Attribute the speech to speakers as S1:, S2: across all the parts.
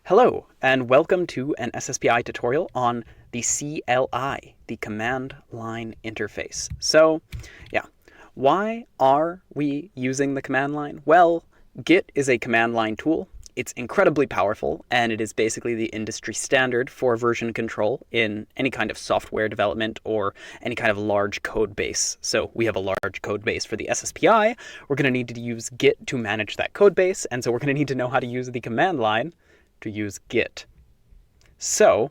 S1: Hello, and welcome to an SSPI tutorial on the CLI, the command line interface. So, yeah, why are we using the command line? Well, Git is a command line tool. It's incredibly powerful, and it is basically the industry standard for version control in any kind of software development or any kind of large code base. So we have a large code base for the SSPI. We're going to need to use Git to manage that code base, and so we're going to need to know how to use the command line to use Git. So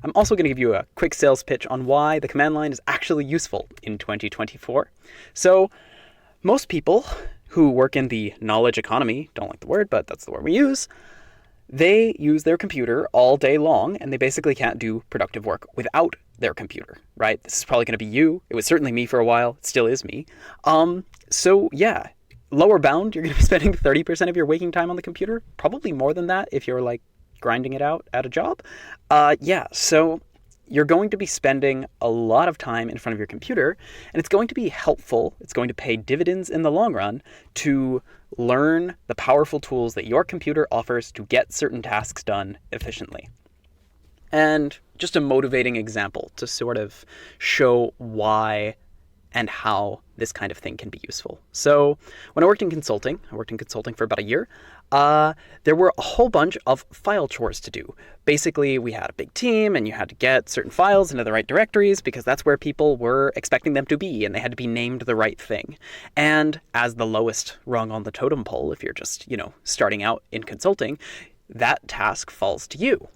S1: I'm also going to give you a quick sales pitch on why the command line is actually useful in 2024. So most people who work in the knowledge economy, don't like the word, but that's the word we use, they use their computer all day long, and they basically can't do productive work without their computer, right? This is probably going to be you. It was certainly me for a while. It still is me. So yeah, lower bound, you're going to be spending 30% of your waking time on the computer, probably more than that if you're like grinding it out at a job. So you're going to be spending a lot of time in front of your computer, and it's going to be helpful. It's going to pay dividends in the long run to learn the powerful tools that your computer offers to get certain tasks done efficiently. And just a motivating example to sort of show why and how this kind of thing can be useful. So when I worked in consulting for about a year, there were a whole bunch of file chores to do. Basically, we had a big team, and you had to get certain files into the right directories because that's where people were expecting them to be, and they had to be named the right thing. And as the lowest rung on the totem pole, if you're just, starting out in consulting, that task falls to you.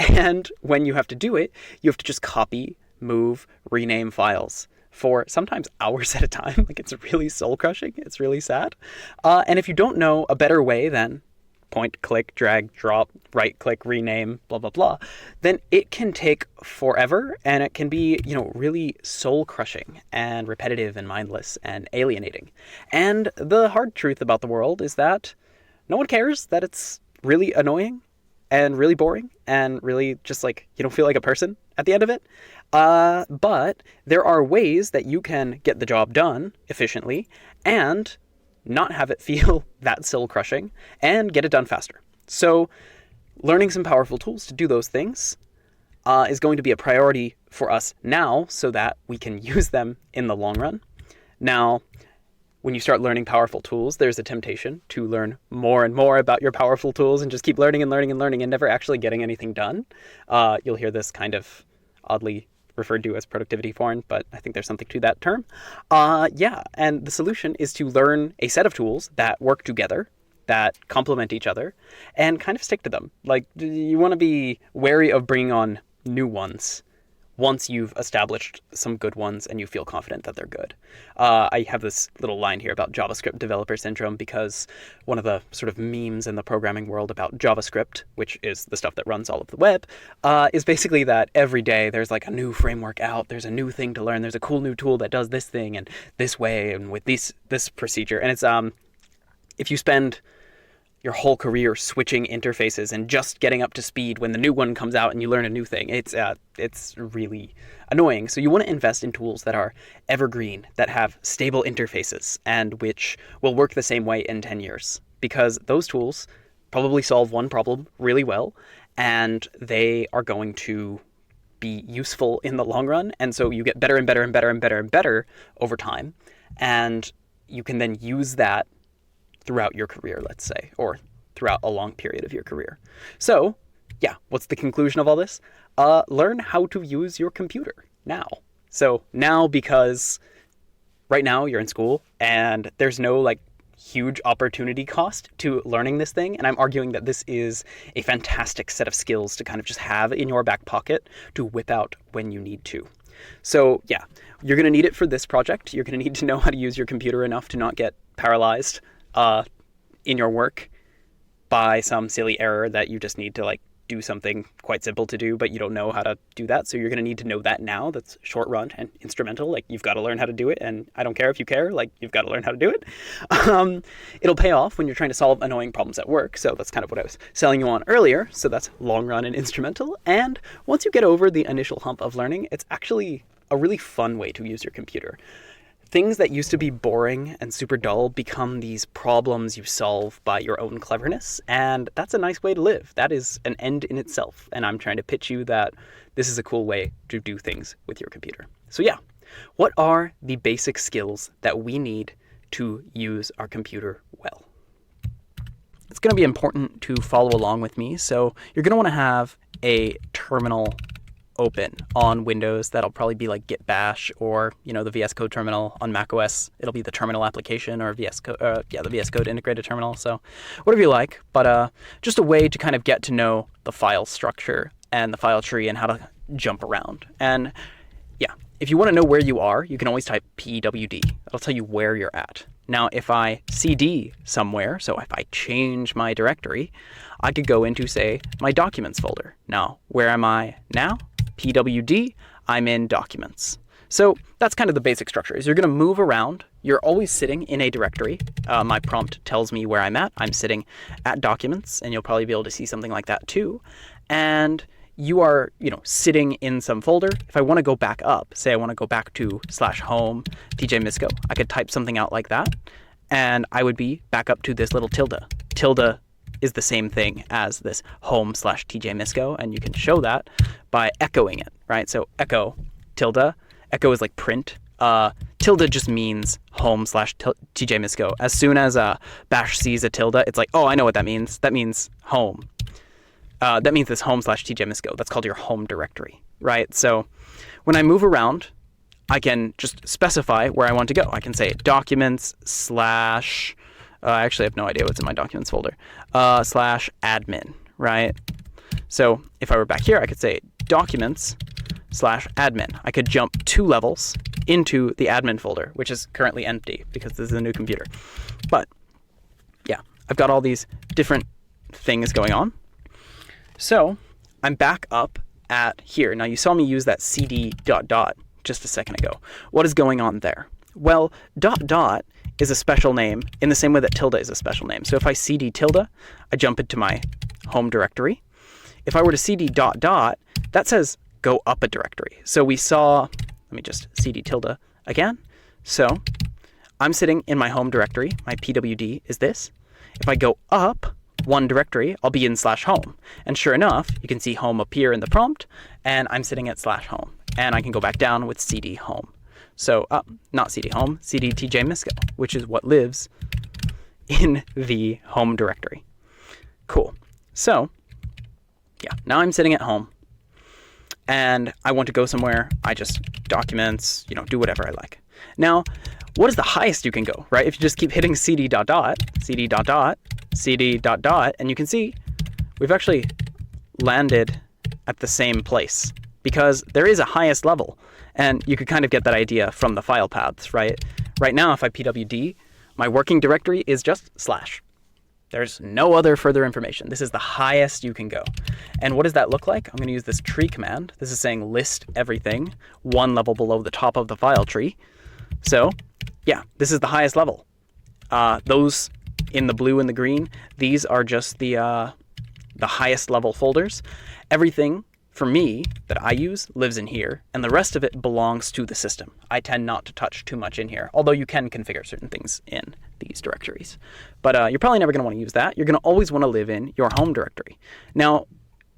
S1: And when you have to do it, you have to just copy, move, rename files for sometimes hours at a time. Like, it's really soul crushing. It's really sad. And if you don't know a better way than point, click, drag, drop, right click, rename, blah, blah, blah, then it can take forever, and it can be, really soul crushing and repetitive and mindless and alienating. And the hard truth about the world is that no one cares that it's really annoying and really boring and really just like you don't feel like a person at the end of it. But there are ways that you can get the job done efficiently and not have it feel that soul crushing and get it done faster. So learning some powerful tools to do those things is going to be a priority for us now so that we can use them in the long run. Now, when you start learning powerful tools, there's a temptation to learn more and more about your powerful tools and just keep learning and learning and learning and never actually getting anything done. You'll hear this kind of oddly referred to as productivity porn, but I think there's something to that term. And the solution is to learn a set of tools that work together, that complement each other, and kind of stick to them. Like, you want to be wary of bringing on new ones once you've established some good ones and you feel confident that they're good. I have this little line here about JavaScript developer syndrome because one of the sort of memes in the programming world about JavaScript, which is the stuff that runs all of the web, is basically that every day there's like a new framework out, there's a new thing to learn, there's a cool new tool that does this thing and this way and with this procedure. And it's if you spend your whole career switching interfaces and just getting up to speed when the new one comes out and you learn a new thing, it's really annoying. So you want to invest in tools that are evergreen, that have stable interfaces, and which will work the same way in 10 years. Because those tools probably solve one problem really well, and they are going to be useful in the long run. And so you get better and better and better and better and better over time. And you can then use that throughout your career, let's say, or throughout a long period of your career. So, yeah, what's the conclusion of all this? Learn how to use your computer now. So now, because right now you're in school and there's no huge opportunity cost to learning this thing, and I'm arguing that this is a fantastic set of skills to kind of just have in your back pocket to whip out when you need to. So yeah, you're going to need it for this project. You're going to need to know how to use your computer enough to not get paralyzed in your work by some silly error that you just need to do something quite simple to do, but you don't know how to do that. So you're going to need to know that now. That's short run and instrumental. You've got to learn how to do it. And I don't care if you care, you've got to learn how to do it. It'll pay off when you're trying to solve annoying problems at work. So that's kind of what I was selling you on earlier. So that's long run and instrumental. And once you get over the initial hump of learning, it's actually a really fun way to use your computer. things that used to be boring and super dull become these problems you solve by your own cleverness, and that's a nice way to live. That is an end in itself, and I'm trying to pitch you that this is a cool way to do things with your computer. So yeah, what are the basic skills that we need to use our computer well? It's going to be important to follow along with me, so you're going to want to have a terminal open on Windows. That'll probably be like Git Bash, or the VS Code terminal. On macOS, it'll be the terminal application, or the VS Code integrated terminal. So whatever you like, but just a way to kind of get to know the file structure and the file tree and how to jump around. And yeah, if you want to know where you are, you can always type pwd. That'll tell you where you're at. Now, if I cd somewhere, so if I change my directory, I could go into, say, my documents folder. Now, where am I now? pwd, I'm in documents. So that's kind of the basic structure, is you're going to move around. You're always sitting in a directory. My prompt tells me where I'm at. I'm sitting at documents, and you'll probably be able to see something like that too. And you are, sitting in some folder. If I want to go back up, say I want to go back to /home TJ Misko, I could type something out like that, and I would be back up to this little tilde. Tilde is the same thing as this home /TJ Misko, and you can show that by echoing it, right? So echo tilde. Echo is like print. Tilde just means home /TJ Misko. As soon as Bash sees a tilde, it's like, oh, I know what that means. That means home. That means this home /TJ Misko. That's called your home directory, right? So when I move around, I can just specify where I want to go. I can say documents / I actually have no idea what's in my documents folder, /admin, right? So if I were back here, I could say documents /admin. I could jump 2 levels into the admin folder, which is currently empty because this is a new computer. But yeah, I've got all these different things going on. So I'm back up at here. Now you saw me use that cd ... just a second ago. What is going on there? Well, ... is a special name in the same way that tilde is a special name. So if I cd tilde, I jump into my home directory. If I were to cd ... that says go up a directory. So we saw, let me just cd tilde again. So I'm sitting in my home directory. My pwd is this. If I go up one directory, I'll be in /home. And sure enough, you can see home appear in the prompt, and I'm sitting at /home. And I can go back down with cd home. So not cd home, cd TJ Misko, which is what lives in the home directory. Cool. So yeah, now I'm sitting at home, and I want to go somewhere. I just documents, do whatever I like. Now, what is the highest you can go, right? If you just keep hitting cd ... cd ... cd ... and you can see we've actually landed at the same place because there is a highest level, and you could kind of get that idea from the file paths, right? Right now, if I pwd, my working directory is just /. There's no other further information. This is the highest you can go. And what does that look like? I'm going to use this tree command. This is saying list everything 1 level below the top of the file tree. So yeah, this is the highest level. Those in the blue and the green, these are just the highest level folders. Everything for me that I use lives in here, and the rest of it belongs to the system. I tend not to touch too much in here, although you can configure certain things in these directories. But you're probably never going to want to use that. You're going to always want to live in your home directory. Now,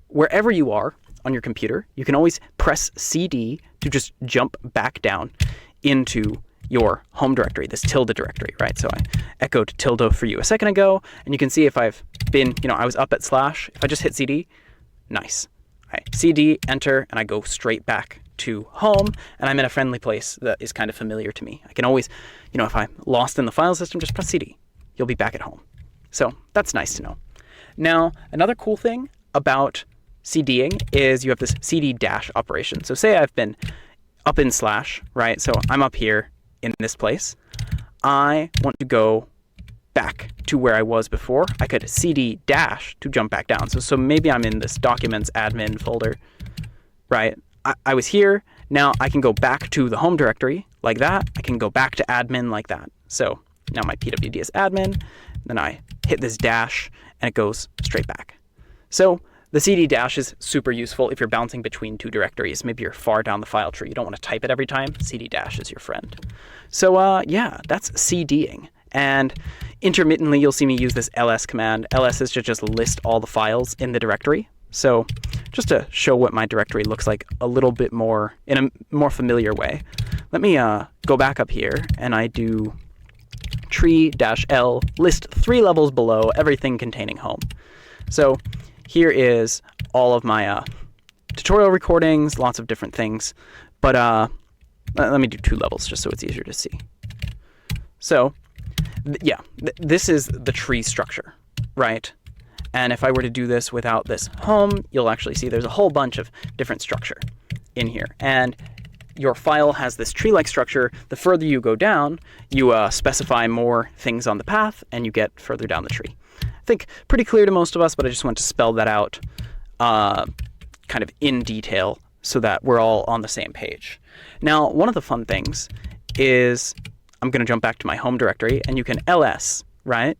S1: wherever you are on your computer, you can always press CD to just jump back down into your home directory, this tilde directory, right? So I echoed tilde for you a second ago, and you can see if I've been, I was up at /, if I just hit CD, nice. CD, enter, and I go straight back to home, and I'm in a friendly place that is kind of familiar to me. I can always, if I'm lost in the file system, just press CD. You'll be back at home. So that's nice to know. Now, another cool thing about CDing is you have this CD- operation. So say I've been up in /, right? So I'm up here in this place. I want to go back to where I was before. I could cd- to jump back down. So maybe I'm in this documents admin folder, right? I was here. Now I can go back to the home directory like that. I can go back to admin like that. So now my pwd is admin. Then I hit this dash and it goes straight back. So The CD dash is super useful if you're bouncing between two directories. Maybe you're far down the file tree. You don't want to type it every time. CD dash is your friend. So yeah, that's CDing. And intermittently, you'll see me use this ls command. Ls is to just list all the files in the directory. So just to show what my directory looks like a little bit more, in a more familiar way, let me go back up here and I do tree-l, list 3 levels below, everything containing home. So here is all of my tutorial recordings, lots of different things. But let me do 2 levels just so it's easier to see. So yeah, this is the tree structure, right? And if I were to do this without this home, you'll actually see there's a whole bunch of different structure in here. And your file has this tree-like structure. The further you go down, you specify more things on the path, and you get further down the tree. I think pretty clear to most of us, but I just want to spell that out kind of in detail so that we're all on the same page. Now, one of the fun things is I'm going to jump back to my home directory, and you can ls, right?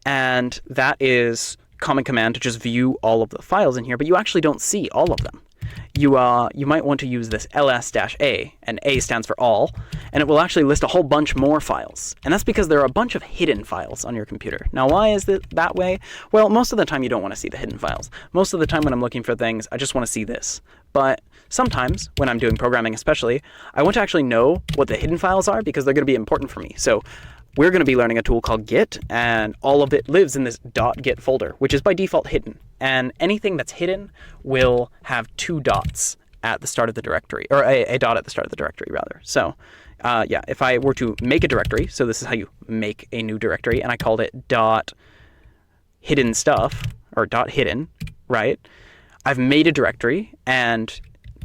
S1: And that is common command to just view all of the files in here, but you actually don't see all of them. You might want to use this ls-a, and A stands for all, and it will actually list a whole bunch more files. And that's because there are a bunch of hidden files on your computer. Now, why is it that way? Well, most of the time you don't want to see the hidden files. Most of the time when I'm looking for things, I just want to see this. But sometimes, when I'm doing programming especially, I want to actually know what the hidden files are because they're going to be important for me. So we're going to be learning a tool called Git, and all of it lives in this .git folder, which is by default hidden. And anything that's hidden will have 2 dots at the start of the directory, or a dot at the start of the directory, rather. So yeah, if I were to make a directory, so this is how you make a new directory, and I called it .hidden stuff, or .hidden, right? I've made a directory, and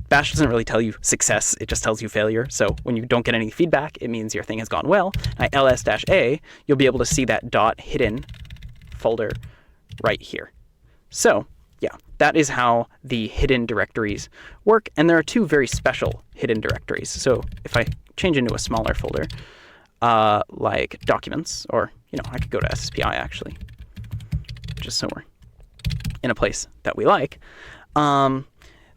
S1: Bash doesn't really tell you success, it just tells you failure. So when you don't get any feedback, it means your thing has gone well. And I ls-a, you'll be able to see that .hidden folder right here. So yeah, that is how the hidden directories work. And there are 2 very special hidden directories. So if I change into a smaller folder, like documents, or I could go to SSPI actually, just so we're in a place that we like.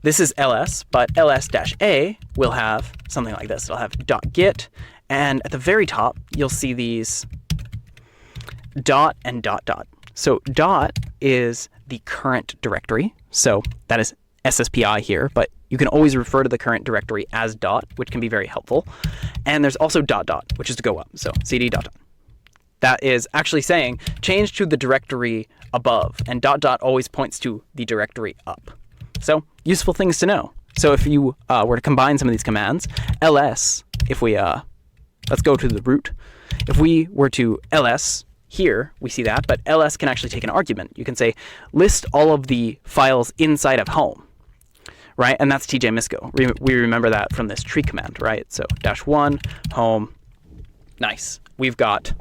S1: This is ls, but ls-a will have something like this. It'll have .git, and at the very top, you'll see these dot and dot dot. So dot is the current directory. So that is SSPI here, but you can always refer to the current directory as dot, which can be very helpful. And there's also dot dot, which is to go up. So cd dot dot. That is actually saying change to the directory above, and dot dot always points to the directory up. So useful things to know. So if you were to combine some of these commands, ls, if we, let's go to the root. If we were to ls here, we see that, but ls can actually take an argument. You can say list all of the files inside of home, right? And that's tjmisco. We remember that from this tree command, right? So -1, home, nice. We've got,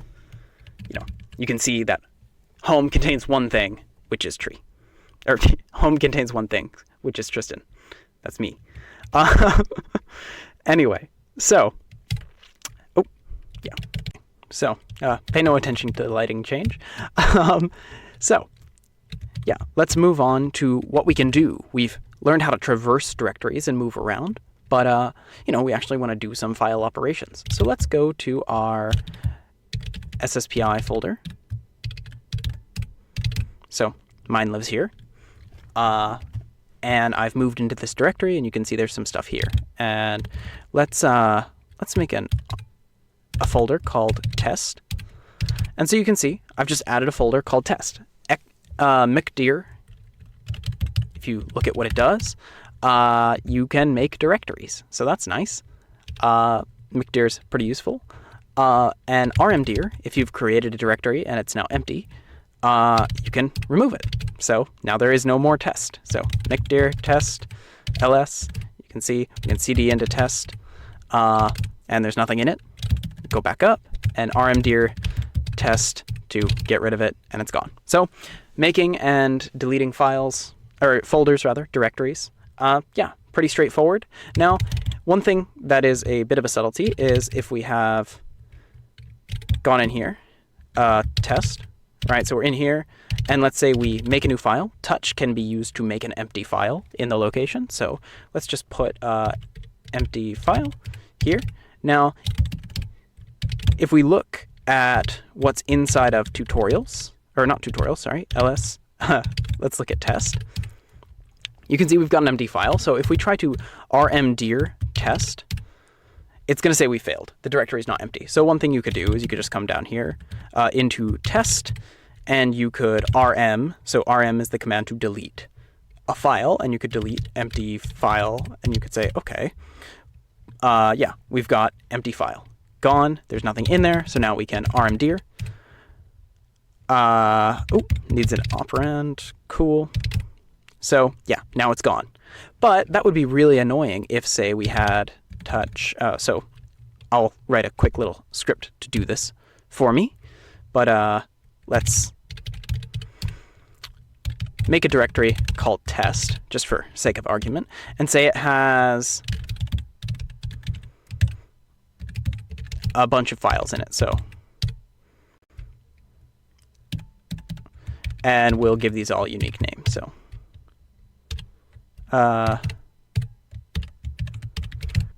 S1: you can see that home contains one thing, which is tree. Or home contains one thing, which is Tristan. That's me. Anyway, so, oh, yeah. So, pay no attention to the lighting change. So, yeah, let's move on to what we can do. We've learned how to traverse directories and move around, but, we actually want to do some file operations. So let's go to our SSPI folder. So mine lives here. And I've moved into this directory, and you can see there's some stuff here. And let's make a folder called test. And so you can see I've just added a folder called test. mkdir, if you look at what it does, you can make directories. So that's nice. mkdir is pretty useful. And rmdir, if you've created a directory and it's now empty, you can remove it. So now there is no more test. So mkdir test ls, you can see we can cd into test, and there's nothing in it. Go back up, and rmdir test to get rid of it, and it's gone. So making and deleting files, or folders rather, directories, yeah, pretty straightforward. Now, one thing that is a bit of a subtlety is if we have gone in here, test, right? So we're in here, and let's say we make a new file. Touch can be used to make an empty file in the location. So let's just put empty file here. Now, if we look at what's inside of tutorials, or not tutorials, sorry, ls, let's look at test. You can see we've got an empty file. So if we try to rmdir test, it's going to say we failed. The directory is not empty. So one thing you could do is you could just come down here into test, and you could rm. So rm is the command to delete a file, and you could delete empty file, and you could say, okay, yeah, we've got empty file. Gone. There's nothing in there. So now we can rmdir. Needs an operand. Cool. So yeah, now it's gone. But that would be really annoying if, say, we had touch. So I'll write a quick little script to do this for me. But let's make a directory called test, just for sake of argument, and say it has a bunch of files in it. So, and we'll give these all unique names. So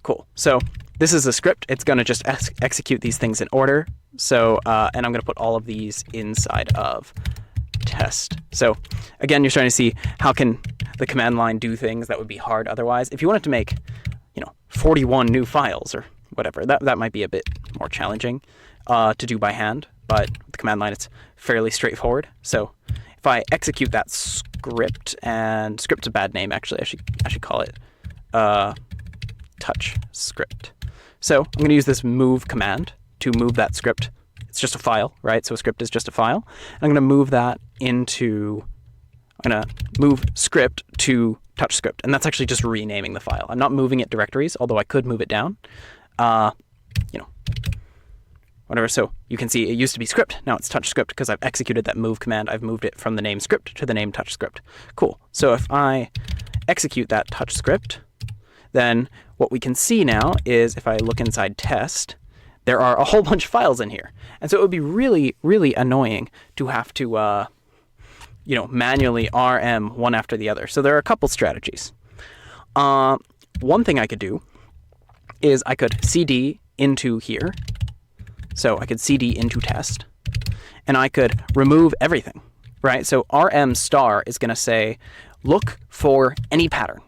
S1: cool. So this is a script. It's going to just execute these things in order. So, and I'm going to put all of these inside of test. So again, you're starting to see how can the command line do things that would be hard otherwise. If you wanted to make, 41 new files or whatever, that might be a bit more challenging to do by hand. But with the command line, it's fairly straightforward. So if I execute that script, and script's a bad name, actually, I should call it touch script. So I'm going to use this move command to move that script. It's just a file, right? So a script is just a file. I'm going to move that into, I'm going to move script to touch script. And that's actually just renaming the file. I'm not moving it directories, although I could move it down. Whatever. So you can see it used to be script. Now it's touch script because I've executed that move command. I've moved it from the name script to the name touch script. Cool. So if I execute that touch script, then what we can see now is if I look inside test, there are a whole bunch of files in here. And so it would be really, really annoying to have to, manually rm one after the other. So there are a couple strategies. One thing I could do is I could cd into here. So I could cd into test, and I could remove everything, right? So rm star is going to say, look for any pattern.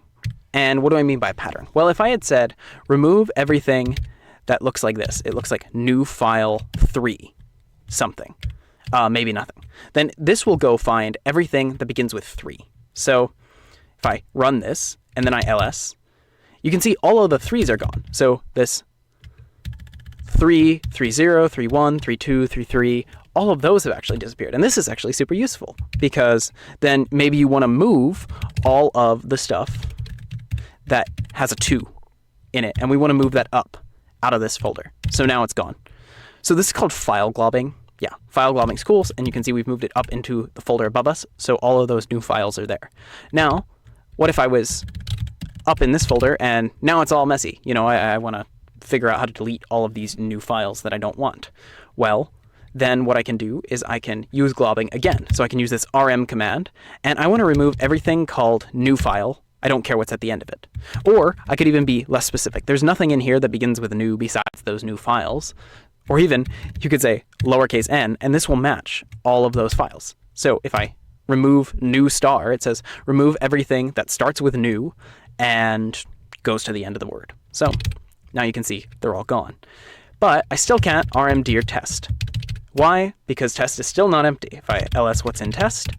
S1: And what do I mean by pattern? Well, if I had said, remove everything that looks like this, it looks like new file 3, something, maybe nothing, then this will go find everything that begins with 3. So if I run this, and then I ls, you can see all of the 3s are gone. So this 3, 3.0, 3.1, 3.2, 3.3, all of those have actually disappeared. And this is actually super useful because then maybe you want to move all of the stuff that has a 2 in it, and we want to move that up out of this folder. So now it's gone. So this is called file globbing. Yeah, file globbing is cool, and you can see we've moved it up into the folder above us, so all of those new files are there. Now, what if I was up in this folder and now it's all messy? I want to figure out how to delete all of these new files that I don't want. Well, then what I can do is I can use globbing again. So I can use this rm command, and I want to remove everything called new file. I don't care what's at the end of it. Or I could even be less specific. There's nothing in here that begins with new besides those new files. Or even you could say lowercase n, and this will match all of those files. So if I remove new star, it says remove everything that starts with new and goes to the end of the word. So now you can see they're all gone. But I still can't rmdir test. Why? Because test is still not empty. If I ls what's in test,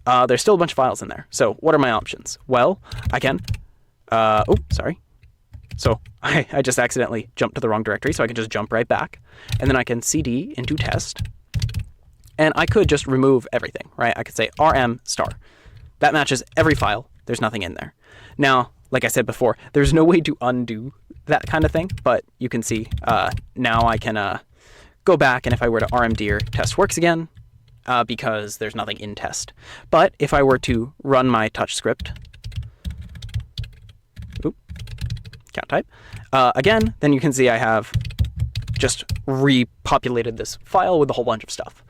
S1: there's still a bunch of files in there. So what are my options? Well, I can, sorry. So I just accidentally jumped to the wrong directory, so I can just jump right back. And then I can cd into test. And I could just remove everything, right? I could say rm star. That matches every file. There's nothing in there. Now, like I said before, there's no way to undo that kind of thing, but you can see now I can go back, and if I were to rmdir, test works again because there's nothing in test. But if I were to run my touch script, can't type, again, then you can see I have just repopulated this file with a whole bunch of stuff.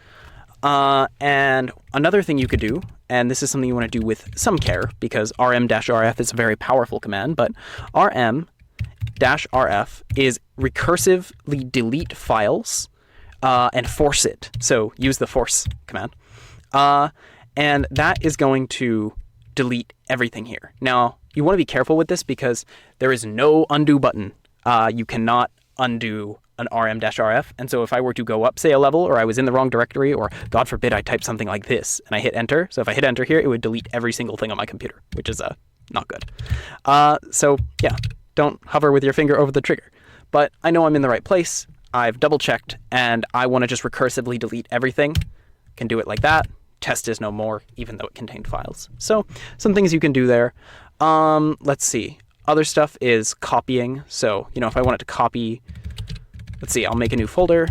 S1: And another thing you could do, and this is something you want to do with some care because rm-rf is a very powerful command, but rm-rf is recursively delete files and force it. So use the force command. And that is going to delete everything here. Now, you want to be careful with this because there is no undo button. You cannot undo an rm-rf. And so if I were to go up, say, a level, or I was in the wrong directory, or God forbid I typed something like this and I hit enter. So if I hit enter here, it would delete every single thing on my computer, which is not good. So yeah, don't hover with your finger over the trigger. But I know I'm in the right place. I've double checked and I want to just recursively delete everything. Can do it like that. Test is no more, even though it contained files. So some things you can do there. Let's see. Other stuff is copying. So, if I wanted to copy, let's see, I'll make a new folder,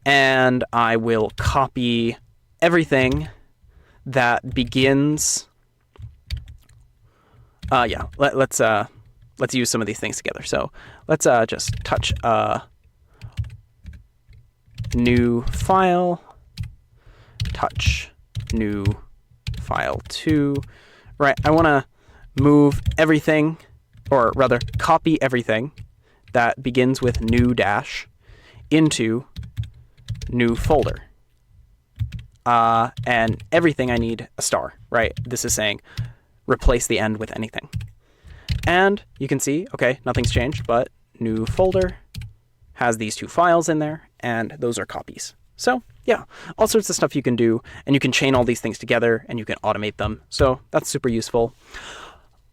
S1: and I will copy everything that begins. Let's use some of these things together. So let's just touch a new file, touch new file 2. Right, I want to move everything, or rather copy everything that begins with new dash into new folder. And everything I need a star, right? This is saying replace the end with anything. And you can see, okay, nothing's changed, but new folder has these 2 files in there, and those are copies. So yeah, all sorts of stuff you can do, and you can chain all these things together, and you can automate them. So that's super useful.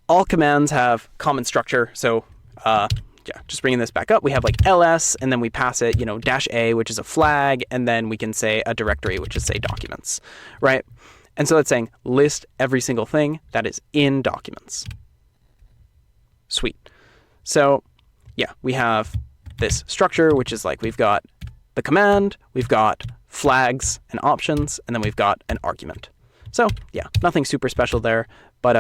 S1: All commands have common structure. So just bringing this back up, we have like ls, and then we pass it, -a, which is a flag, and then we can say a directory, which is say documents, right? And so it's saying list every single thing that is in documents. Sweet. So yeah, we have this structure, which is like we've got the command, we've got flags and options, and then we've got an argument. So yeah, nothing super special there, but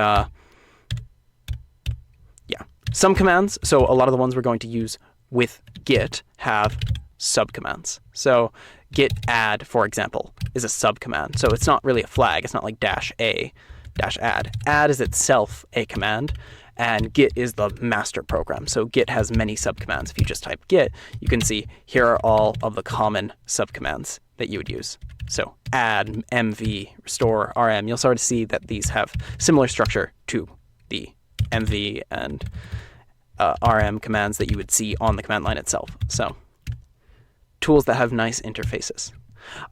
S1: yeah, some commands, so a lot of the ones we're going to use with Git have subcommands. So git add, for example, is a subcommand. So it's not really a flag. It's not like -a, -add. Add is itself a command, and Git is the master program. So Git has many subcommands. If you just type Git, you can see here are all of the common subcommands that you would use. So add, mv, restore, rm. You'll start to see that these have similar structure to the mv and rm commands that you would see on the command line itself. So tools that have nice interfaces.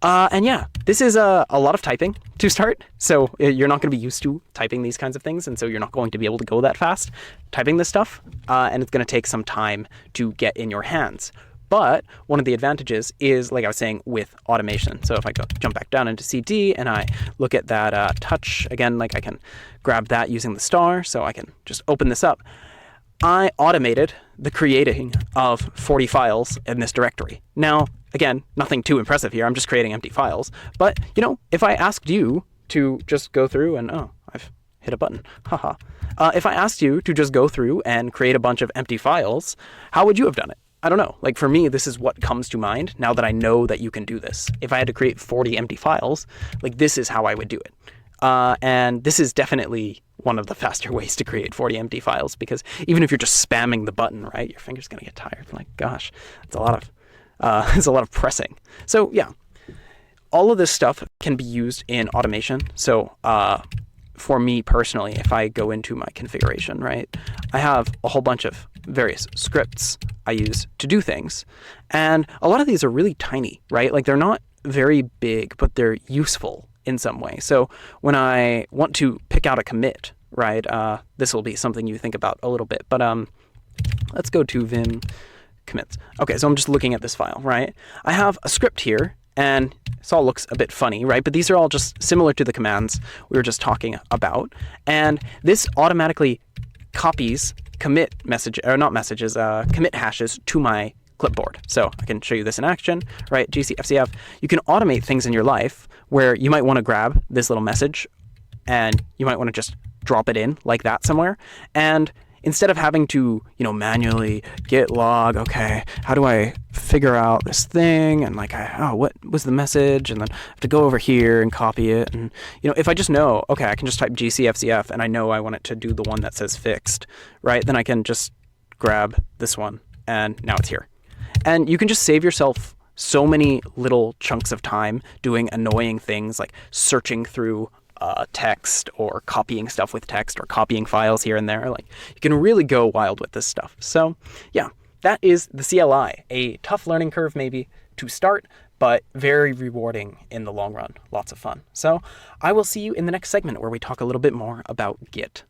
S1: And yeah, this is a lot of typing to start. So you're not going to be used to typing these kinds of things. And so you're not going to be able to go that fast typing this stuff. And it's going to take some time to get in your hands. But one of the advantages is, like I was saying, with automation. So if I jump back down into CD and I look at that touch again, like I can grab that using the star. So I can just open this up. I automated the creating of 40 files in this directory. Now, again, nothing too impressive here. I'm just creating empty files. But, if I asked you to just go through and, oh, I've hit a button. Haha. If I asked you to just go through and create a bunch of empty files, how would you have done it? I don't know. Like for me, this is what comes to mind now that I know that you can do this. If I had to create 40 empty files, like this is how I would do it. And this is definitely one of the faster ways to create 40 empty files, because even if you're just spamming the button, right, your finger's going to get tired. Like, gosh, it's a lot of pressing. So yeah, all of this stuff can be used in automation. So for me personally, if I go into my configuration, right, I have a whole bunch of various scripts I use to do things. And a lot of these are really tiny, right? Like they're not very big, but they're useful in some way. So when I want to pick out a commit, right, this will be something you think about a little bit, but let's go to vim commits. Okay, so I'm just looking at this file, right? I have a script here, and this all looks a bit funny, right? But these are all just similar to the commands we were just talking about. And this automatically copies commit commit hashes to my clipboard. So I can show you this in action, right? GCFCF. You can automate things in your life where you might want to grab this little message and you might want to just drop it in like that somewhere. And instead of having to, manually git log, okay, how do I figure out this thing? And like, what was the message? And then I have to go over here and copy it. And, if I just know, okay, I can just type gcfcf and I know I want it to do the one that says fixed, right? Then I can just grab this one and now it's here. And you can just save yourself so many little chunks of time doing annoying things like searching through text or copying stuff with text or copying files here and there. Like, you can really go wild with this stuff. So yeah, that is the CLI. A tough learning curve maybe to start, but very rewarding in the long run. Lots of fun. So I will see you in the next segment where we talk a little bit more about Git.